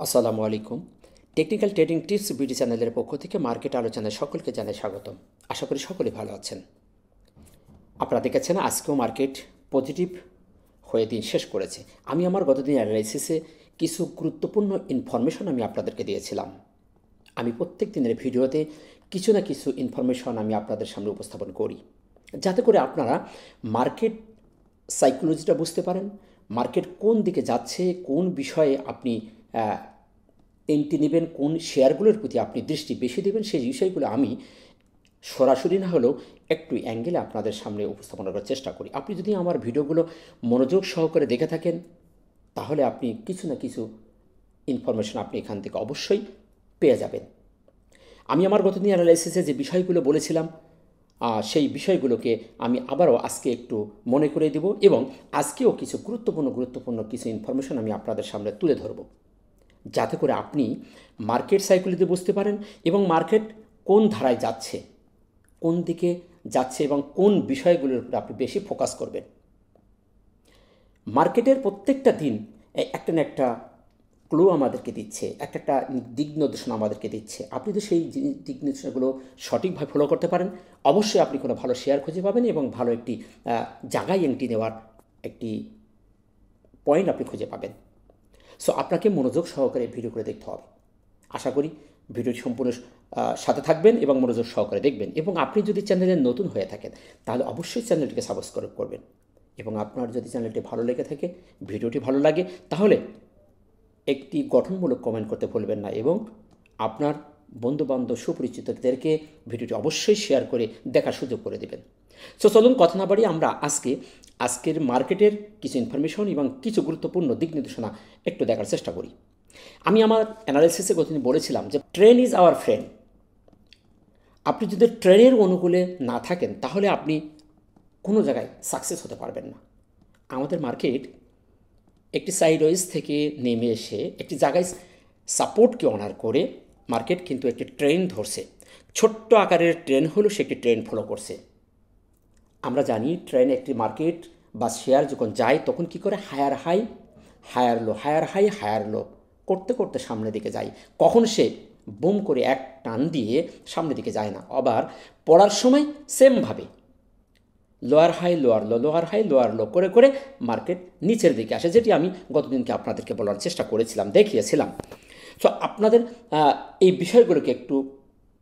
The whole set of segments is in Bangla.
আসসালামু আলাইকুম। টেকনিক্যাল ট্রেডিং টিপস বিডি চ্যানেলের পক্ষ থেকে মার্কেট আলোচনায় সকলকে জানাই স্বাগতম। আশা করি সকলে ভালো আছেন। আপনারা দেখেছেন আজকেও মার্কেট পজিটিভ হয়ে দিন শেষ করেছে। আমি আমার গতদিন অ্যানালাইসিসে কিছু গুরুত্বপূর্ণ ইনফরমেশন আমি আপনাদেরকে দিয়েছিলাম। আমি প্রত্যেক দিনের ভিডিওতে কিছু না কিছু ইনফরমেশন আমি আপনাদের সামনে উপস্থাপন করি, যাতে করে আপনারা মার্কেট সাইকোলজিটা বুঝতে পারেন, মার্কেট কোন দিকে যাচ্ছে, কোন বিষয়ে আপনি এন্ট্রি নেবেন, কোন শেয়ারগুলোর প্রতি আপনি দৃষ্টি বেশি দেবেন, সেই বিষয়গুলো আমি সরাসরি না হলেও একটু অ্যাঙ্গেলে আপনাদের সামনে উপস্থাপন করার চেষ্টা করি। আপনি যদি আমার ভিডিওগুলো মনোযোগ সহকারে দেখে থাকেন, তাহলে আপনি কিছু না কিছু ইনফরমেশন আপনি এখান থেকে অবশ্যই পেয়ে যাবেন। আমি আমার গতদিন অ্যানালাইসিসে যে বিষয়গুলো বলেছিলাম, সেই বিষয়গুলোকে আমি আবারও আজকে একটু মনে করে দেব, এবং আজকেও কিছু গুরুত্বপূর্ণ কিছু ইনফরমেশন আমি আপনাদের সামনে তুলে ধরব, যাতে করে আপনি মার্কেট সাইকোলজি বুঝতে পারেন এবং মার্কেট কোন ধারায় যাচ্ছে, কোন দিকে যাচ্ছে এবং কোন বিষয়গুলোর উপরে আপনি বেশি ফোকাস করবেন। মার্কেটের প্রত্যেকটা দিন একটা না একটা ক্লু আমাদেরকে দিচ্ছে, একটা দিক নির্দেশনা আমাদেরকে দিচ্ছে। আপনি যদি সেই দিক নির্দেশনাগুলো সঠিকভাবে ফলো করতে পারেন, অবশ্যই আপনি কোনো ভালো শেয়ার খুঁজে পাবেন এবং ভালো একটি জায়গায় এন্ট্রি নেওয়ার একটি পয়েন্ট আপনি খুঁজে পাবেন। সো আপনাকে মনোযোগ সহকারে ভিডিও করে দেখতে হবে। আশা করি ভিডিওটি সম্পূর্ণ সাথে থাকবেন এবং মনোযোগ সহকারে দেখবেন। এবং আপনি যদি চ্যানেলে নতুন হয়ে থাকেন, তাহলে অবশ্যই চ্যানেলটিকে সাবস্ক্রাইব করবেন। এবং আপনার যদি চ্যানেলটি ভালো লেগে থাকে, ভিডিওটি ভালো লাগে, তাহলে একটি গঠনমূলক কমেন্ট করতে ভুলবেন না, এবং আপনার বন্ধুবান্ধব সুপরিচিতদেরকে ভিডিওটি অবশ্যই শেয়ার করে দেখার সুযোগ করে দেবেন। সো চলুন কথা না বাড়িয়ে আমরা আজকের মার্কেটের কিছু ইনফরমেশন এবং কিছু গুরুত্বপূর্ণ দিক নির্দেশনা একটু দেখার চেষ্টা করি। আমি আমার অ্যানালাইসিসে গতদিন বলেছিলাম যে ট্রেন ইজ আওয়ার ফ্রেন্ড। আপনি যদি ট্রেনের অনুকূলে না থাকেন, তাহলে আপনি কোনো জায়গায় সাকসেস হতে পারবেন না। আমাদের মার্কেট একটি সাইডওয়েজ থেকে নেমে এসে একটি জায়গায় সাপোর্টকে অনার করে মার্কেট কিন্তু একটি ট্রেন ধরছে। ছোট্ট আকারের ট্রেন হলেও সে একটি ট্রেন ফলো করছে। আমরা জানি ট্রেন একটি মার্কেট বা শেয়ার যখন যায়, তখন কি করে higher high higher low, higher high higher low করতে করতে সামনের দিকে যায়। কখন সে বুম করে এক টান দিয়ে সামনের দিকে যায় না, আবার পড়ার সময় সেমভাবে lower high lower low, lower high lower low করে করে মার্কেট নিচের দিকে আসে, যেটি আমি গতদিনকে আপনাদেরকে বলার চেষ্টা করেছিলাম, দেখিয়েছিলাম। সো আপনাদের এই বিষয়গুলোকে একটু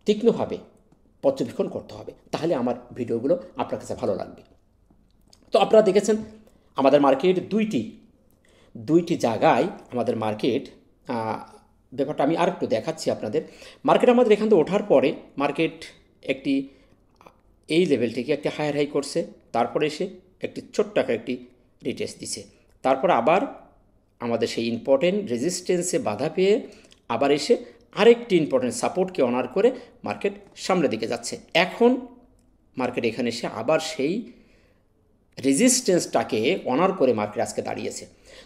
তীক্ষ্ণভাবে পর্যবেক্ষণ করতে হবে, তাহলে আমার ভিডিওগুলো আপনার কাছে ভালো লাগবে। তো আপনারা দেখেছেন আমাদের মার্কেট দুইটি জায়গায় আমাদের মার্কেট, ব্যাপারটা আমি আর একটু দেখাচ্ছি আপনাদের। মার্কেট আমাদের এখান থেকে ওঠার পরে মার্কেট একটি এই লেভেল থেকে একটি হায়ার হাই করছে, তারপরে এসে একটি ছোট্ট আকার একটি রিটেস্ট দিছে, তারপর আবার আমাদের সেই ইম্পর্টেন্ট রেজিস্ট্যান্সে বাধা পেয়ে আবার এসে আরেকটি ইম্পর্টেন্ট সাপোর্টকে অনার করে মার্কেট সামনের দিকে যাচ্ছে। এখন মার্কেট এখানে এসে আবার সেই রেজিস্ট্যান্সটাকে অনার করে মার্কেট আজকে দাঁড়িয়েছে।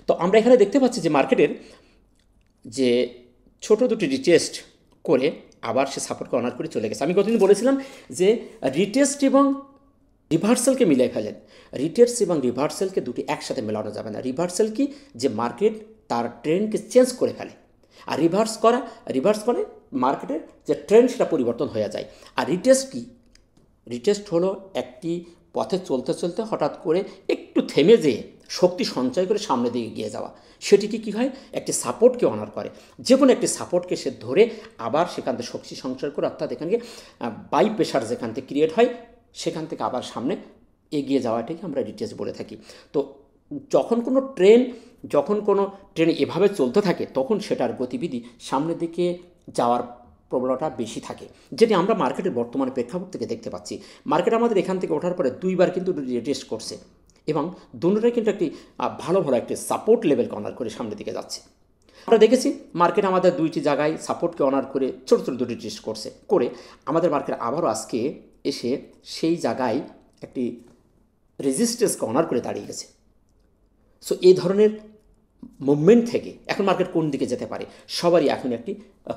তো আমরা এখানে দেখতে পাচ্ছি যে মার্কেটের যে ছোট দুটি রিটেস্ট করে আবার সে সাপোর্টকে অনার করে চলে গেছে। আমি গতদিন বলেছিলাম যে রিটেস্ট এবং রিভার্সালকে মিলিয়ে ফেলেন। রিটেস্ট এবং রিভার্সালকে দুটি একসাথে মেলানো যাবে না। রিভার্সাল কি, যে মার্কেট তার ট্রেন্ডকে চেঞ্জ করে ফেলে, আর রিভার্স করে মার্কেটের যে ট্রেন্ড সেটা পরিবর্তন হয়ে যায়। আর রিটেস্ট কি, রিটেস্ট হলো একটি পথে চলতে চলতে হঠাৎ করে একটু থেমে যেয়ে শক্তি সঞ্চয় করে সামনের দিকে এগিয়ে যাওয়া। সেটিকে কী হয়, একটি সাপোর্টকে অনার করে, যে কোনো একটি সাপোর্টকে সে ধরে আবার সেখান থেকে শক্তি সঞ্চয় করে, অর্থাৎ এখানে বাই প্রেশার যেখান থেকে ক্রিয়েট হয়, সেখান থেকে আবার সামনে এগিয়ে যাওয়াটাকে আমরা রিটেস্ট বলে থাকি। তো যখন কোনো ট্রেন এভাবে চলতে থাকে, তখন সেটার গতিবিধি সামনের দিকে যাওয়ার প্রবণতা বেশি থাকে, যেটি আমরা মার্কেটের বর্তমানে প্রেক্ষাপট থেকে দেখতে পাচ্ছি। মার্কেট আমাদের এখান থেকে ওঠার পরে দুইবার কিন্তু রিটেস্ট করছে, এবং দুটোটাই কিন্তু একটি ভালো একটি সাপোর্ট লেভেলকে অনার করে সামনের দিকে যাচ্ছে। আমরা দেখেছি মার্কেট আমাদের দুইটি জায়গায় সাপোর্টকে অনার করে ছোটো ছোটো দুটি টেস্ট করে আমাদের মার্কেট আবারও আজকে এসে সেই জায়গায় একটি রেজিস্ট্যান্সকে অনার করে দাঁড়িয়ে গেছে। সো এই ধরনের মুভমেন্ট থেকে এখন মার্কেট কোন দিকে যেতে পারে, সবারই এখন একটি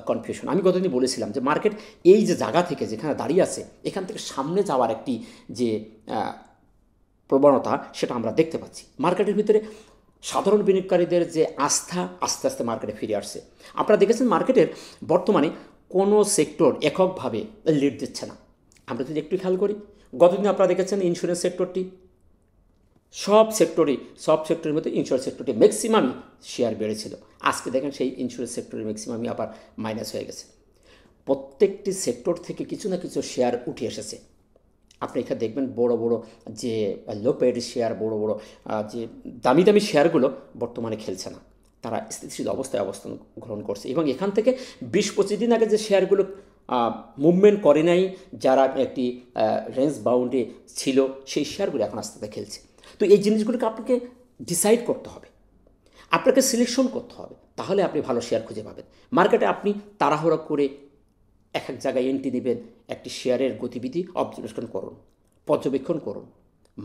কনফিউশন। আমি গতদিন বলেছিলাম যে মার্কেট এই যে জায়গা থেকে যেখানে দাঁড়িয়ে আছে, এখান থেকে সামনে যাওয়ার একটি যে প্রবণতা, সেটা আমরা দেখতে পাচ্ছি। মার্কেটের ভিতরে সাধারণ বিনিয়োগকারীদের যে আস্থা আস্তে আস্তে মার্কেটে ফিরে আসছে। আপনারা দেখেছেন মার্কেটের বর্তমানে কোনো সেক্টর এককভাবে লিড দিচ্ছে না। আমরা যদি একটু খেয়াল করি, গতদিন আপনারা দেখেছেন ইন্স্যুরেন্স সেক্টরটি, সব সেক্টরের মধ্যে ইন্স্যুরেন্স সেক্টরটি ম্যাক্সিমামই শেয়ার বেড়েছিল। আজকে দেখেন সেই ইন্স্যুরেন্স সেক্টরের ম্যাক্সিমামই আবার মাইনাস হয়ে গেছে। প্রত্যেকটি সেক্টর থেকে কিছু না কিছু শেয়ার উঠে এসেছে। আপনি এখানে দেখবেন বড় বড় যে লো পেড শেয়ার, বড় বড় যে দামি দামি শেয়ারগুলো বর্তমানে খেলছে না, তারা স্থিতিশীল অবস্থায় অবস্থান গ্রহণ করছে। এবং এখান থেকে 20-25 দিন আগে যে শেয়ারগুলো মুভমেন্ট করে নাই, যারা একটি রেঞ্জ বাউন্ডে ছিল, সেই শেয়ারগুলো এখন আস্তে আস্তে খেলছে। তো এই জিনিসগুলোকে আপনাকে ডিসাইড করতে হবে, আপনাকে সিলেকশন করতে হবে, তাহলে আপনি ভালো শেয়ার খুঁজে পাবেন। মার্কেটে আপনি তাড়াহুড়ো করে এক এক জায়গায় এন্ট্রি নেবেন, একটি শেয়ারের গতিবিধি পর্যবেক্ষণ করুন,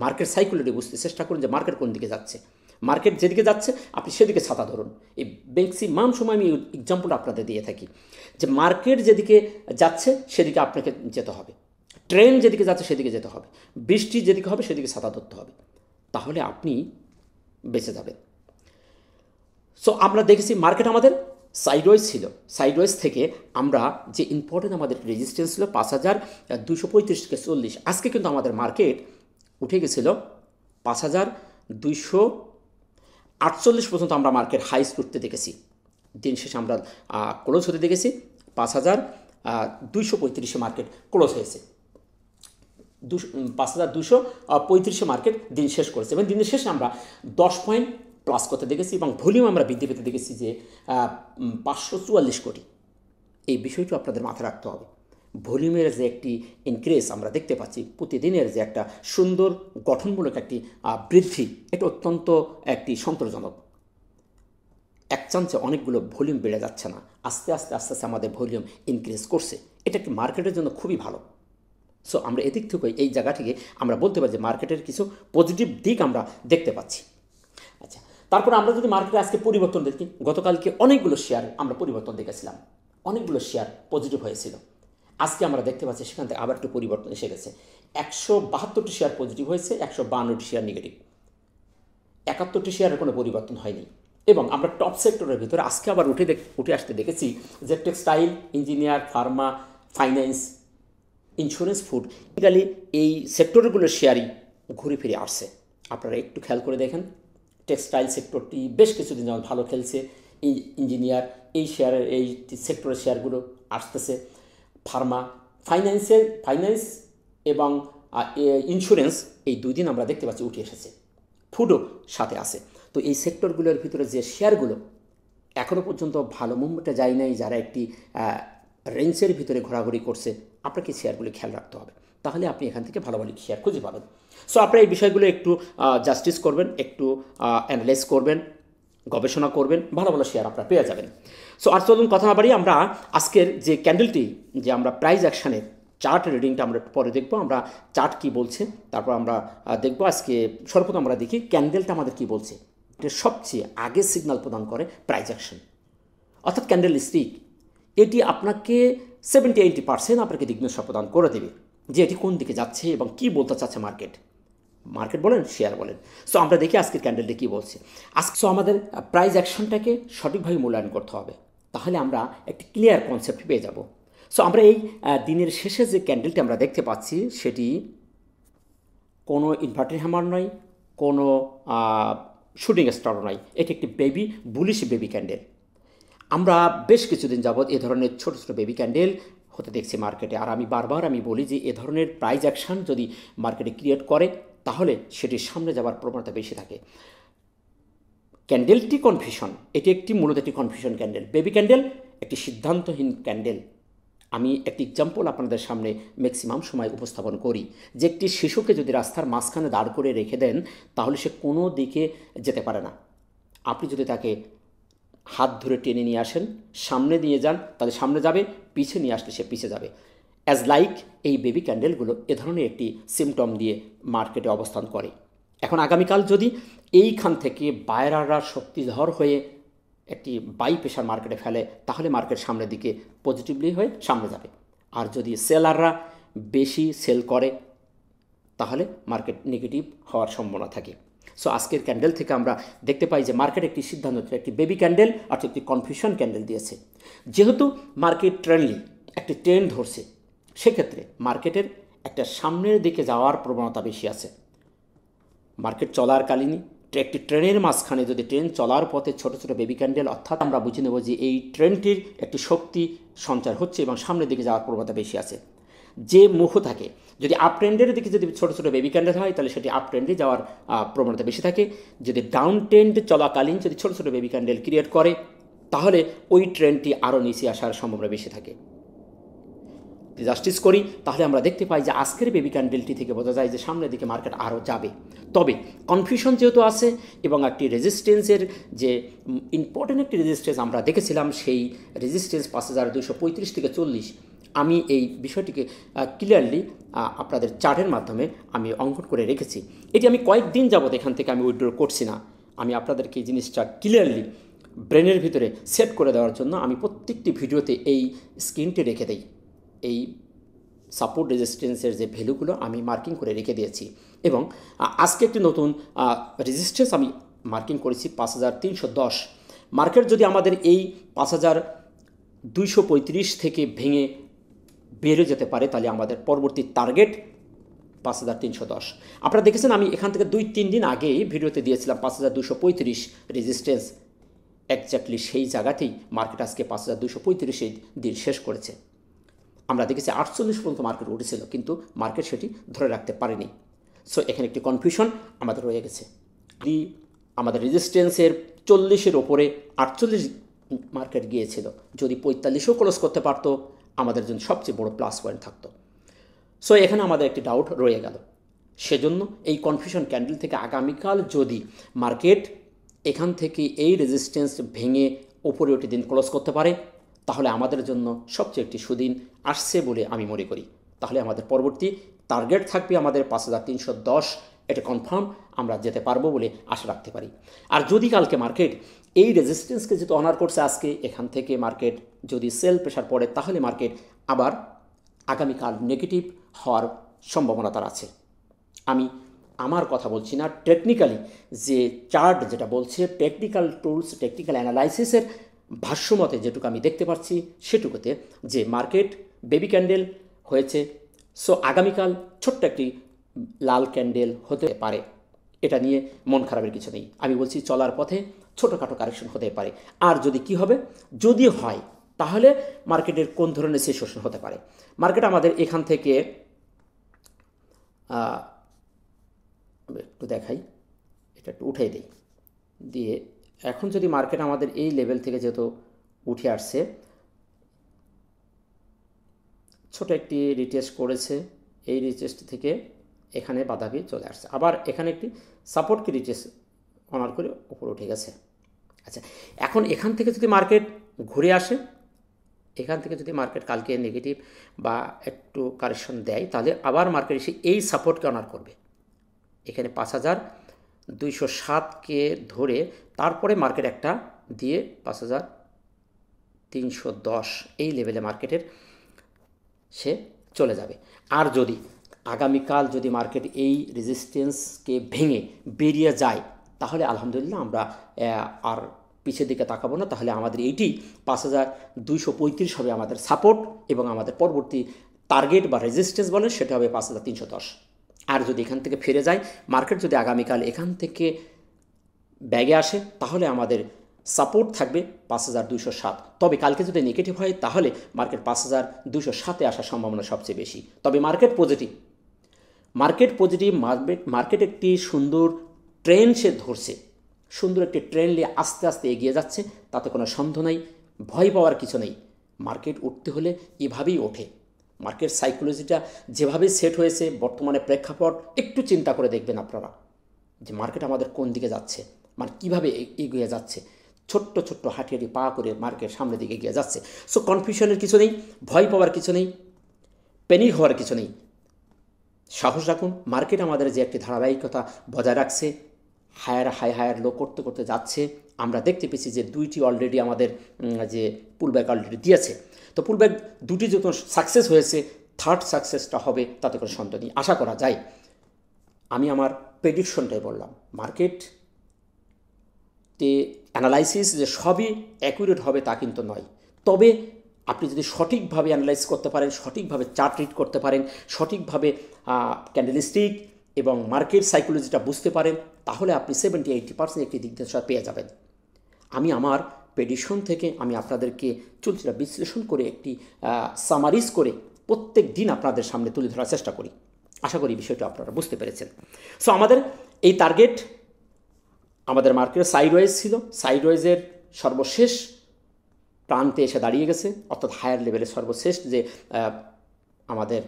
মার্কেট সাইকোলজি বুঝতে চেষ্টা করুন যে মার্কেট কোন দিকে যাচ্ছে। মার্কেট যেদিকে যাচ্ছে আপনি সেদিকে ছাতা ধরুন। এই ম্যাক্সিমাম সময় আমি এক্সাম্পল আপনাদের দিয়ে থাকি যে মার্কেট যেদিকে যাচ্ছে সেদিকে আপনাকে যেতে হবে, ট্রেন যেদিকে যাচ্ছে সেদিকে যেতে হবে, বৃষ্টি যেদিকে হবে সেদিকে ছাতা ধরতে হবে, তাহলে আপনি বেঁচে যাবেন। সো আমরা দেখেছি মার্কেট আমাদের সাইডওয়াইজ ছিল, সাইডওয়াইজ থেকে আমরা যে ইম্পর্টেন্ট আমাদের রেজিস্ট্যান্স ছিল 5235 থেকে 40, আজকে কিন্তু আমাদের মার্কেট উঠে গেছিল 5248 পর্যন্ত আমরা মার্কেট হাইস করতে দেখেছি। দিন শেষে আমরা ক্লোজ হতে দেখেছি 5235 মার্কেট ক্লোজ হয়েছে, 5235 মার্কেট দিন শেষ করেছে এবং দিনের শেষে আমরা 10 পয়েন্ট প্লাস করতে দেখেছি এবং ভলিউম আমরা বৃদ্ধি পেতে দেখেছি যে 544 কোটি। এই বিষয়টি আপনাদের মাথায় রাখতে হবে। ভলিউমের যে একটি ইনক্রিজ আমরা দেখতে পাচ্ছি, প্রতিদিনের যে একটা সুন্দর গঠনমূলক একটি বৃদ্ধি, এটা অত্যন্ত একটি সন্তোষজনক। এক চান্সে অনেকগুলো ভলিউম বেড়ে যাচ্ছে না, আস্তে আস্তে আমাদের ভলিউম ইনক্রিজ করছে। এটা একটি মার্কেটের জন্য খুবই ভালো। সো আমরা এদিক থেকে এই জায়গাটিকে আমরা বলতে পারি যে মার্কেটের কিছু পজিটিভ দিক আমরা দেখতে পাচ্ছি। আচ্ছা, তারপর আমরা যদি মার্কেটে আজকে পরিবর্তন দেখি, গতকালকে অনেকগুলো শেয়ার আমরা পরিবর্তন দেখেছিলাম, অনেকগুলো শেয়ার পজিটিভ হয়েছিল। আজকে আমরা দেখতে পাচ্ছি সেখান থেকে আবার একটু পরিবর্তন এসে গেছে। 172টি শেয়ার পজিটিভ হয়েছে, 152টি শেয়ার নেগেটিভ, 71টি শেয়ারের কোনো পরিবর্তন হয়নি। এবং আমরা টপ সেক্টরের ভিতরে আজকে আবার উঠে আসতে দেখেছি যে textile, engineer, Pharma, finance, insurance, food, basically এই সেক্টরগুলোর শেয়ারই ঘুরে ফিরে আসছে। আপনারা একটু খেয়াল করে দেখেন, টেক্সটাইল সেক্টরটি বেশ কিছুদিন যেমন ভালো খেলছে, ইঞ্জিনিয়ার এই সেক্টরের শেয়ারগুলো আসতেছে, ফার্মা, ফাইন্যান্স এবং ইন্স্যুরেন্স এই 2 দিন আমরা দেখতে পাচ্ছি উঠে এসেছে, ফুডও সাথে আছে। তো এই সেক্টরগুলোর ভিতরে যে শেয়ারগুলো এখনও পর্যন্ত ভালো মুভমেন্টে যায় নাই, যারা একটি রেঞ্জের ভিতরে ঘোরাঘুরি করছে, আপনাকে শেয়ারগুলি খেয়াল রাখতে হবে, তাহলে আপনি এখান থেকে ভালো ভালো শেয়ার খুঁজে পাবেন। সো আপনারা এই বিষয়গুলো একটু জাস্টিস করবেন, একটু অ্যানালাইজ করবেন, গবেষণা করবেন, ভালো ভালো শেয়ার আপনারা পেয়ে যাবেন। সো আর চলুন কথা না বাড়িয়ে আমরা আজকের যে ক্যান্ডেলটি, যে আমরা প্রাইস অ্যাকশানের চার্ট রিডিংটা আমরা পরে দেখব, আমরা চার্ট কি বলছে তারপর আমরা দেখব। আজকে সর্বপ্রথম আমরা দেখি ক্যান্ডেলটা আমাদের কি বলছে। এটা সবচেয়ে আগে সিগন্যাল প্রদান করে প্রাইস অ্যাকশন, অর্থাৎ ক্যান্ডেল স্টিক। এটি আপনাকে 70-80% আপনাকে দিগ্নির্দেশনা প্রদান করে দেবে যে এটি কোন দিকে যাচ্ছে এবং কি বলতে চাচ্ছে মার্কেট বলেন, শেয়ার বলেন। সো আমরা দেখি আজকের ক্যান্ডেলটি কী বলছে। সো আমাদের প্রাইস অ্যাকশনটাকে সঠিকভাবে মূল্যায়ন করতে হবে, তাহলে আমরা একটি ক্লিয়ার কনসেপ্ট পেয়ে যাব। সো আমরা এই দিনের শেষে যে ক্যান্ডেলটি আমরা দেখতে পাচ্ছি সেটি কোনো ইনভার্টার হ্যামার নয়, কোনো শুটিং স্টারও নয়, এটি একটি বুলিশ বেবি ক্যান্ডেল। আমরা বেশ কিছুদিন যাবৎ এ ধরনের ছোটো ছোটো বেবি ক্যান্ডেল হতে দেখছি মার্কেটে। আর আমি বারবার বলি যে এ ধরনের প্রাইস অ্যাকশান যদি মার্কেটে ক্রিয়েট করে তাহলে সেটির সামনে যাওয়ার প্রবণতা বেশি থাকে। ক্যান্ডেলটি কনফিউশন, এটি একটি মূলত একটি কনফিউশন ক্যান্ডেল। বেবি ক্যান্ডেল একটি সিদ্ধান্তহীন ক্যান্ডেল। আমি একটি এক্সাম্পল আপনাদের সামনে ম্যাক্সিমাম সময় উপস্থাপন করি যে একটি শিশুকে যদি রাস্তার মাঝখানে দাঁড় করে রেখে দেন তাহলে সে কোনো দিকে যেতে পারে না। আপনি যদি তাকে হাত ধরে টেনে নিয়ে আসেন, সামনে নিয়ে যান, তাহলে সামনে যাবে, পিছে নিয়ে আসলে সে পিছে যাবে। অ্যাজ লাইক এই বেবি ক্যান্ডেলগুলো এ ধরনের একটি সিমটম দিয়ে মার্কেটে অবস্থান করে। এখন আগামীকাল যদি এইখান থেকে বায়াররা শক্তিধর হয়ে একটি বাই প্রেশার মার্কেটে ফেলে তাহলে মার্কেট সামনের দিকে পজিটিভলি হয়ে সামনে যাবে। আর যদি সেলাররা বেশি সেল করে তাহলে মার্কেট নেগেটিভ হওয়ার সম্ভাবনা থাকে। সো আজকের ক্যান্ডেল থেকে আমরা দেখতে পাই যে মার্কেট একটি সিদ্ধান্ত, একটি বেবি ক্যান্ডেল অর্থাৎ একটি কনফিউশন ক্যান্ডেল দিয়েছে। যেহেতু মার্কেট ট্রেন্ডলি একটি ট্রেন্ড ধরছে, সেক্ষেত্রে মার্কেটের একটা সামনের দিকে যাওয়ার প্রবণতা বেশি আছে। মার্কেট চলাকালীনই একটি ট্রেনের মাঝখানে যদি ট্রেন চলার পথে ছোট ছোট বেবি ক্যান্ডেল, অর্থাৎ আমরা বুঝে নেব যে এই ট্রেনটির একটি শক্তি সঞ্চার হচ্ছে এবং সামনের দিকে যাওয়ার প্রবণতা বেশি আছে। যে মুখ থাকে, যদি আপ ট্রেন্ডের দিকে যদি ছোটো ছোটো বেবি ক্যান্ডেল হয় তাহলে সেটি আপ ট্রেন্ডে যাওয়ার প্রবণতা বেশি থাকে। যদি ডাউন ট্রেন্ড চলাকালীন যদি ছোটো ছোটো বেবি ক্যান্ডেল ক্রিয়েট করে তাহলে ওই ট্রেন্ডটি আরও নিচে আসার সম্ভাবনা বেশি থাকে। জাস্টিস করি তাহলে আমরা দেখতে পাই যে আজকের বেবি ক্যান্ডেলটি থেকে বোঝা যায় যে সামনের দিকে মার্কেট আরও যাবে। তবে কনফিউশন যেহেতু আছে এবং একটি রেজিস্ট্যান্সের যে ইম্পর্টেন্ট একটি রেজিস্ট্যান্স আমরা দেখেছিলাম, সেই রেজিস্ট্যান্স 5235 থেকে 40, আমি এই বিষয়টিকে ক্লিয়ারলি আপনাদের চার্টের মাধ্যমে আমি অঙ্কন করে রেখেছি। এটি আমি কয়েকদিন যাবত এখান থেকে আমি উইথড্র করছি না। আমি আপনাদেরকে এই জিনিসটা ক্লিয়ারলি ব্রেনের ভিতরে সেট করে দেওয়ার জন্য আমি প্রত্যেকটি ভিডিওতে এই স্ক্রিনটি রেখে দিই। এই সাপোর্ট রেজিস্ট্যান্সের যে ভ্যালুগুলো আমি মার্কিং করে রেখে দিয়েছি এবং আজকে একটি নতুন রেজিস্ট্যান্স আমি মার্কিং করেছি 5310। মার্কেট যদি আমাদের এই 5235 থেকে ভেঙে বেড়ে যেতে পারে তাহলে আমাদের পরবর্তী টার্গেট 5310। আপনারা দেখেছেন আমি এখান থেকে 2-3 দিন আগেই ভিডিওতে দিয়েছিলাম 5235 রেজিস্ট্যান্স। একজাক্টলি সেই জায়গাতেই মার্কেট আজকে 5235 দিন শেষ করেছে। আমরা দেখেছি 48 পর্যন্ত মার্কেট উঠেছিল, কিন্তু মার্কেট সেটি ধরে রাখতে পারেনি। সো এখানে একটি কনফিউশন আমাদের রয়ে গেছে। যদি আমাদের রেজিস্ট্যান্সের 40-এর ওপরে 48 মার্কেট গিয়েছিল, যদি 45ও ক্লোজ করতে পারতো আমাদের জন্য সবচেয়ে বড় প্লাস পয়েন্ট থাকতো। সো এখানে আমাদের একটি ডাউট রয়ে গেল। সেজন্য এই কনফিউশন ক্যান্ডেল থেকে আগামীকাল যদি মার্কেট এখান থেকে এই রেজিস্ট্যান্স ভেঙে ওপরে ওঠে দিন ক্লোজ করতে পারে তাহলে আমাদের জন্য সবচেয়ে একটি সুদিন আসছে বলে আমি মনে করি। তাহলে আমাদের পরবর্তী টার্গেট থাকবে আমাদের 5310, এটা কনফার্ম আমরা যেতে পারবো বলে আশা রাখতে পারি। আর যদি কালকে মার্কেট এই রেজিস্ট্যান্সকে যেহেতু অনার করছে, আজকে এখান থেকে মার্কেট যদি সেল প্রেশার পড়ে তাহলে মার্কেট আবার আগামীকাল নেগেটিভ হওয়ার সম্ভাবনা তার আছে। আমি আমার কথা বলছি না, টেকনিক্যালি যে চার্ট যেটা বলছে, টেকনিক্যাল টুলস, টেকনিক্যাল অ্যানালাইসিসের ভাষ্যমতে যেটুকু আমি দেখতে পাচ্ছি সেটুকুতে যে মার্কেট বেবি ক্যান্ডেল হয়েছে। সো আগামীকাল ছোট্ট একটি লাল ক্যান্ডেল হতে পারে, এটা নিয়ে মন খারাপের কিছু নেই। আমি বলছি চলার পথে ছোটোখাটো কারেকশন হতে পারে। আর যদি কি হবে, যদি হয় তাহলে মার্কেটের কোন ধরনের সিচুয়েশন হতে পারে। মার্কেট আমাদের এখান থেকে একটু দেখাই, এটা একটু উঠে দিই, দিয়ে এখন যদি মার্কেট আমাদের এই লেভেল থেকে যেহেতু উঠে আসছে, ছোট একটি রিটেস্ট করেছে, এই রিটেস্ট থেকে এখানে বাধা পেয়ে চলে আসছে, আবার এখানে একটি সাপোর্টকে রিটেস্ট অনার করে উপরে উঠে গেছে। আচ্ছা, এখন এখান থেকে যদি মার্কেট ঘুরে আসে, এখান থেকে যদি মার্কেট কালকে নেগেটিভ বা একটু কারেকশন দেয় তাহলে আবার মার্কেট এসে এই সাপোর্টকে অনার করবে। এখানে 5207কে ধরে তারপরে মার্কেট একটা দিয়ে 5310 এই লেভেলে মার্কেটের সে চলে যাবে। আর যদি আগামীকাল যদি মার্কেট এই রেজিস্ট্যান্সকে ভেঙে বেরিয়ে যায় তাহলে আলহামদুলিল্লাহ আমরা আর পিছের দিকে তাকাবো না, তাহলে আমাদের এইটি 5235 হবে আমাদের সাপোর্ট এবং আমাদের পরবর্তী টার্গেট বা রেজিস্ট্যান্স বলেন সেটা হবে 5310। আর যদি এখান থেকে ফিরে যায় মার্কেট, যদি আগামীকাল এখান থেকে ব্যাগে আসে তাহলে আমাদের সাপোর্ট থাকবে 5207। তবে কালকে যদি নেগেটিভ হয় তাহলে মার্কেট 5207-এ আসার সম্ভাবনা সবচেয়ে বেশি। তবে মার্কেট পজিটিভ, মার্কেট একটি সুন্দর ট্রেন্ড সে ধরছে, সুন্দর একটি ট্রেন্ড নিয়ে আস্তে আস্তে এগিয়ে যাচ্ছে, তাতে কোনো সন্দেহ নেই, ভয় পাওয়ার কিছু নেই। মার্কেট উঠতে হলে এভাবেই ওঠে। মার্কেট সাইকোলজিটা যেভাবে সেট হয়েছে বর্তমানে প্রেক্ষাপট একটু চিন্তা করে দেখবেন আপনারা যে মার্কেট আমাদের কোন দিকে যাচ্ছে, মানে কীভাবে এগিয়ে যাচ্ছে, ছোট্ট ছোট্ট হাঁটি পা করে মার্কেট সামনের দিকে এগিয়ে যাচ্ছে। সো কনফিউশনের কিছু নেই, ভয় পাওয়ার কিছু নেই, প্যানিক হওয়ার কিছু নেই, সাহস রাখুন। মার্কেট আমাদের যে একটি ধারাবাহিকতা বজায় রাখছে, হায়ার লো করতে করতে যাচ্ছে। আমরা দেখতে পেয়েছি যে দুইটি অলরেডি আমাদের যে পুলব্যাক অলরেডি দিয়েছে, তো পুলব্যাক দুটি যখন সাকসেস হয়েছে, থার্ড সাকসেসটা হবে তাতে কোনো সন্দেহ নেই। আশা করা যায় আমি আমার প্রেডিকশনটাই বললাম। মার্কেটে অ্যানালাইসিস যে সবই অ্যাকুরেট হবে তা কিন্তু নয়, তবে আপনি যদি সঠিকভাবে অ্যানালাইজ করতে পারেন, সঠিকভাবে চার্ট রিড করতে পারেন, সঠিকভাবে ক্যান্ডেলস্টিক এবং মার্কেট সাইকোলজিটা বুঝতে পারেন, তাহলে আপনি 70-80% একটি দিকদর্শা পেয়ে যাবেন। আমি আমার প্রেডিকশন থেকে আমি আপনাদেরকে চলচিত্র বিশ্লেষণ করে একটি সামারিজ করে প্রত্যেক দিন আপনাদের সামনে তুলে ধরার চেষ্টা করি। আশা করি বিষয়টা আপনারা বুঝতে পেরেছেন। সো আমাদের এই টার্গেট, আমাদের মার্কেটের সাইডওয়াইজ ছিল, সাইডওয়াইজের সর্বশেষ প্রান্তে এসে দাঁড়িয়ে গেছে, অর্থাৎ হায়ার লেভেলের সর্বশেষ যে আমাদের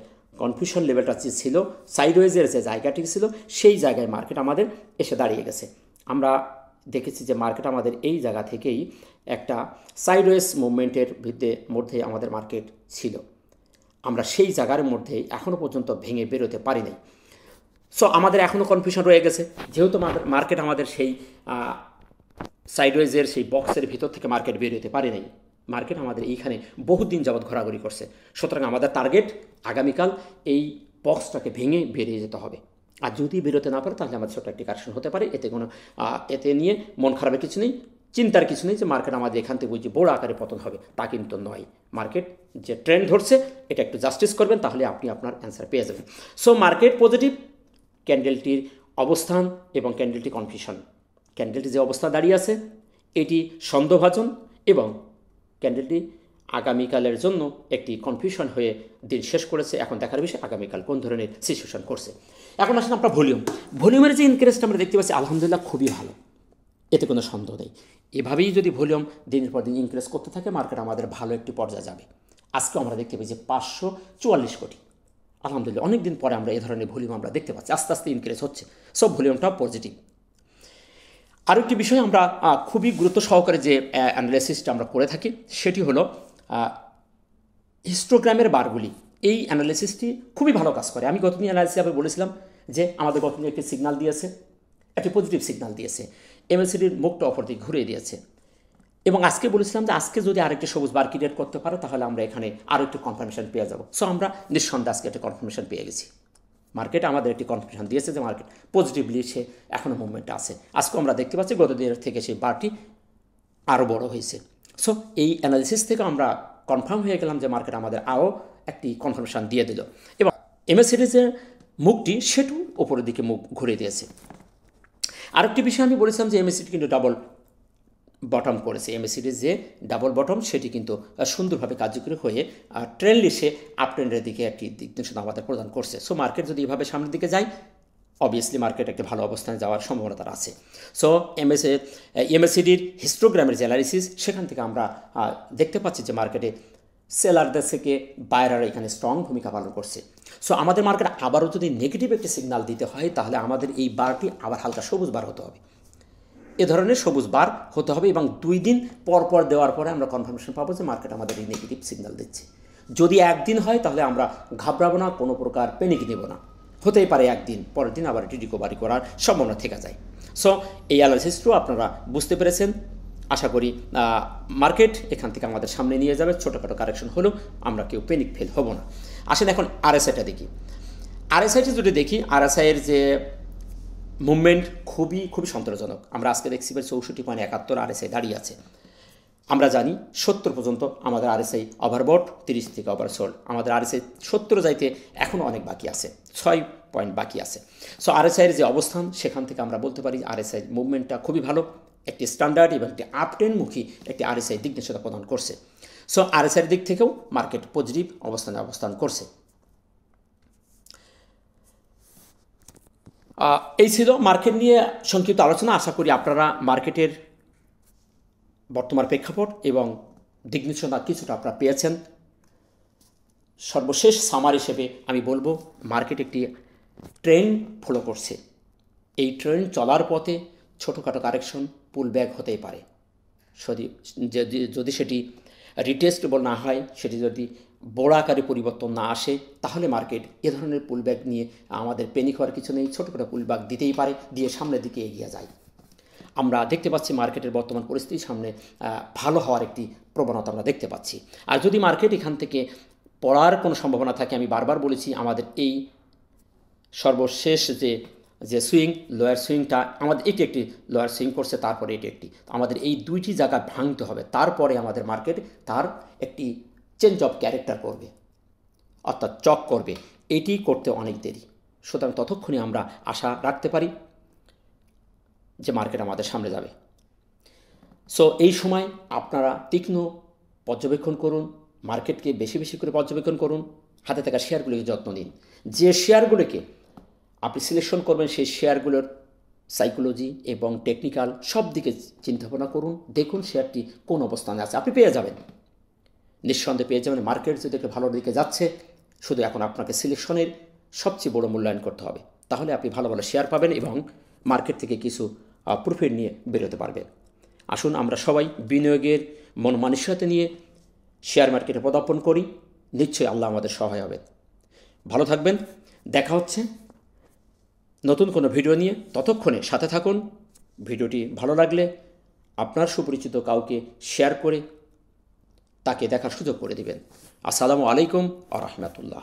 কনফিউশন লেভেলটা যে ছিল, সাইডওয়েজের যে জায়গাটি ছিল, সেই জায়গায় মার্কেট আমাদের এসে দাঁড়িয়ে গেছে। আমরা দেখেছি যে মার্কেট আমাদের এই জায়গা থেকেই একটা সাইডওয়েজ মুভমেন্টের মধ্যে আমাদের মার্কেট ছিল। আমরা সেই জায়গার মধ্যে এখনও পর্যন্ত ভেঙে বেরোতে পারি নাই। সো আমাদের এখনও কনফিউশন রয়ে গেছে, যেহেতু মার্কেট আমাদের সেই সাইডওয়েজের সেই বক্সের ভিতর থেকে মার্কেট বেরোতে পারে নাই। মার্কেট আমাদের এইখানে বহুদিন যাবৎ ঘোরাঘুরি করছে। সুতরাং আমাদের টার্গেট আগামীকাল এই বক্সটাকে ভেঙে বেরিয়ে যেতে হবে। আর যদি বেরোতে না পারে তাহলে আমাদের ছোট্ট একটি কারেকশন হতে পারে। এতে নিয়ে মন খারাপের কিছু নেই, চিন্তার কিছু নেই যে মার্কেট আমাদের এখান থেকে বুঝি বড় আকারে পতন হবে, তা কিন্তু নয়। মার্কেট যে ট্রেন্ড ধরছে এটা একটু জাস্টিস করবেন, তাহলে আপনি আপনার অ্যান্সার পেয়ে যাবেন। সো মার্কেট পজিটিভ, ক্যান্ডেলটির অবস্থান এবং ক্যান্ডেলটি কনফিউশন। ক্যান্ডেলটি যে অবস্থা দাঁড়িয়ে আছে এটি সন্দেহভাজন এবং ক্যান্ডেলটি আগামীকালের জন্য একটি কনফিউশন হয়ে দিন শেষ করেছে। এখন দেখার বিষয় আগামীকাল কোন ধরনের সিচুয়েশন করছে। এখন আসলে আমরা ভলিউমের যে ইনক্রিজটা আমরা দেখতে পাচ্ছি আলহামদুলিল্লাহ খুবই ভালো, এতে কোনো সন্দেহ নেই। এভাবেই যদি ভলিউম দিনের পর দিন ইনক্রিজ করতে থাকে মার্কেট আমাদের ভালো একটি পর্যায়ে যাবে। আজকেও আমরা দেখতে পাই যে 544 কোটি, আলহামদুলিল্লাহ অনেক দিন পরে আমরা এই ধরনের ভলিউম আমরা দেখতে পাচ্ছি, আস্তে আস্তে ইনক্রিজ হচ্ছে। সব ভলিউমটা পজিটিভ। আরও একটি বিষয় আমরা খুবই গুরুত্ব সহকারে যে অ্যানালাইসিসটা আমরা করে থাকি সেটি হলো হিস্টোগ্রামের বারগুলি। এই অ্যানালাইসিসটি খুবই ভালো কাজ করে। আমি গতদিন অ্যানালাইসিস আমি বলেছিলাম যে আমাদের গতদিন একটি সিগন্যাল দিয়েছে, একটি পজিটিভ সিগন্যাল দিয়েছে, এমএসিডির মুখটা অপর দিকে ঘুরিয়ে দিয়েছে। এবং আজকে বলেছিলাম যে আজকে যদি আরেকটি সবুজ বার ক্রিয়েট করতে পারে তাহলে আমরা এখানে আরও একটি কনফার্মেশন পেয়ে যাব। সো আমরা নিঃসন্দেহে আজকে একটা কনফার্মেশন পেয়ে গেছি। মার্কেট আমাদের একটি কনফার্মেশন দিয়েছে যে মার্কেট পজিটিভলি সে এখনও মুভমেন্টে আছে। আজকে আমরা দেখতে পাচ্ছি গত দিনের থেকে সেই বারটি আরও বড় হয়েছে। সো এই অ্যানালিসিস থেকে আমরা কনফার্ম হয়ে গেলাম যে মার্কেট আমাদের আরও একটি কনফার্মেশন দিয়ে দিল এবং এমএসিডিজের মুখটি সেটু ওপরের দিকে মুখ ঘুরে দিয়েছে। আরেকটি বিষয় আমি বলেছিলাম যে এমএসিডি কিন্তু ডাবল বটম করেছে। এমএসিডির যে ডাবল বটম সেটি কিন্তু সুন্দরভাবে কার্যকরী হয়ে ট্রেন্ডলি সে আপ ট্রেন্ডের দিকে একটি দিক নির্দেশনা আমাদের প্রদান করছে। সো মার্কেট যদি এভাবে সামনের দিকে যায় অবভিয়াসলি মার্কেট একটি ভালো অবস্থানে যাওয়ার সম্ভাবনা তার আছে। সো এমএসিডির হিস্টোগ্রামের যে অ্যানালিসিস সেখান থেকে আমরা দেখতে পাচ্ছি যে মার্কেটে সেলারদের থেকে বায়াররা এখানে স্ট্রং ভূমিকা পালন করছে। সো আমাদের মার্কেট আবারও যদি নেগেটিভ একটি সিগন্যাল দিতে হয় তাহলে আমাদের এই বারটি আবার হালকা সবুজ বার হতে হবে। এ ধরনের সবুজ বার হতে হবে এবং 2 দিন পর পর দেওয়ার পরে আমরা কনফার্মেশন পাবো যে মার্কেট আমাদের এই নেগেটিভ সিগন্যাল দিচ্ছে। যদি একদিন হয় তাহলে আমরা ঘাবড়াবো না, কোনো প্রকার প্যানিক নেব না। হতেই পারে একদিন, পরের দিন আবার এটি রিকভারি করার সম্ভাবনা থেকে যায়। সো এই অ্যানালাইসিসটাও আপনারা বুঝতে পেরেছেন। আশা করি মার্কেট এখান থেকে আমাদের সামনে নিয়ে যাবে। ছোটোখাটো কারেকশন হলেও আমরা কেউ প্যানিক ফেল হব না। আসেন এখন আরএসআইটা দেখি। আরএসআইটি যদি দেখি, আরএসআইয়ের যে মুভমেন্ট খুবই সন্তোষজনক। আমরা আজকে দেখছি 64.71 আরএসআই দাঁড়িয়ে আছে। আমরা জানি 70 পর্যন্ত আমাদের আরএসআই ওভারবট, 30 থেকে ওভারসোল্ড। আমাদের আরএসআই 70 যাইতে এখনও অনেক বাকি আছে, 6 পয়েন্ট বাকি আছে। সো আরএসআইয়ের যে অবস্থান সেখান থেকে আমরা বলতে পারি আরএসআই মুভমেন্টটা খুবই ভালো, একটি স্ট্যান্ডার্ড এবং একটি আপট্রেন্ডমুখী একটি আরএসআই দিক নির্দেশনা প্রদান করছে। সো আরএসআইয়ের দিক থেকেও মার্কেট পজিটিভ অবস্থানে অবস্থান করছে। এই ছিল মার্কেট নিয়ে সংক্ষিপ্ত আলোচনা। আশা করি আপনারা মার্কেটের বর্তমান প্রেক্ষাপট এবং দিক নির্দেশনা কিছুটা আপনারা পেয়েছেন। সর্বশেষ সামার হিসেবে আমি বলবো মার্কেট একটি ট্রেন্ড ফলো করছে। এই ট্রেন্ড চলার পথে ছোটোখাটো কারেকশন পুল ব্যাক হতেই পারে। যদি সেটি রিটেস্টেবল না হয়, সেটি যদি বড় আকারে পরিবর্তন না আসে, তাহলে মার্কেট এ ধরনের পুল ব্যাক নিয়ে আমাদের প্যানিক হওয়ার কিছু নেই। ছোটোখাটো পুল ব্যাক দিতেই পারে, দিয়ে সামনের দিকে এগিয়ে যায়। আমরা দেখতে পাচ্ছি মার্কেটের বর্তমান পরিস্থিতির সামনে ভালো হওয়ার একটি প্রবণতা আমরা দেখতে পাচ্ছি। আর যদি মার্কেট এখান থেকে পড়ার কোনো সম্ভাবনা থাকে, আমি বারবার বলেছি আমাদের এই সর্বশেষ যে যে সুইং, লোয়ার সুইংটা আমাদের এটি একটি লোয়ার সুইং করছে, তারপরে এটি একটি, আমাদের এই দুইটি জায়গা ভাঙতে হবে, তারপরে আমাদের মার্কেট তার একটি চেঞ্জ অফ ক্যারেক্টার করবে, অর্থাৎ চক করবে। এটি করতে অনেক দেরি। সুতরাং ততক্ষণে আমরা আশা রাখতে পারি যে মার্কেট আমাদের সামনে যাবে। সো এই সময় আপনারা তীক্ষ্ণ পর্যবেক্ষণ করুন, মার্কেটকে বেশি বেশি করে পর্যবেক্ষণ করুন, হাতে থাকা শেয়ারগুলিকে যত্ন নিন। যে শেয়ারগুলিকে আপনি সিলেকশন করবেন সেই শেয়ারগুলোর সাইকোলজি এবং টেকনিক্যাল সব দিকে চিন্তাভাবনা করুন, দেখুন শেয়ারটি কোন অবস্থানে আছে, আপনি পেয়ে যাবেন, নিঃসন্দেহে পেয়ে যাবেন। মার্কেট যদি একটু ভালো দিকে যাচ্ছে, শুধু এখন আপনাকে সিলেকশনের সবচেয়ে বড় মূল্যায়ন করতে হবে, তাহলে আপনি ভালো ভালো শেয়ার পাবেন এবং মার্কেট থেকে কিছু প্রফিট নিয়ে বেরোতে পারবেন। আসুন আমরা সবাই বিনিয়োগের মন মানসিকতা নিয়ে শেয়ার মার্কেটে পদার্পণ করি, নিশ্চয়ই আল্লাহ আমাদের সহায় হবেন। ভালো থাকবেন, দেখা হচ্ছে নতুন কোনো ভিডিও নিয়ে। ততক্ষণে সাথে থাকুন। ভিডিওটি ভালো লাগলে আপনার সুপরিচিত কাউকে শেয়ার করে তাকে দেখার সুযোগ করে দিবেন। আসসালামু আলাইকুম ওয়া রাহমাতুল্লাহ।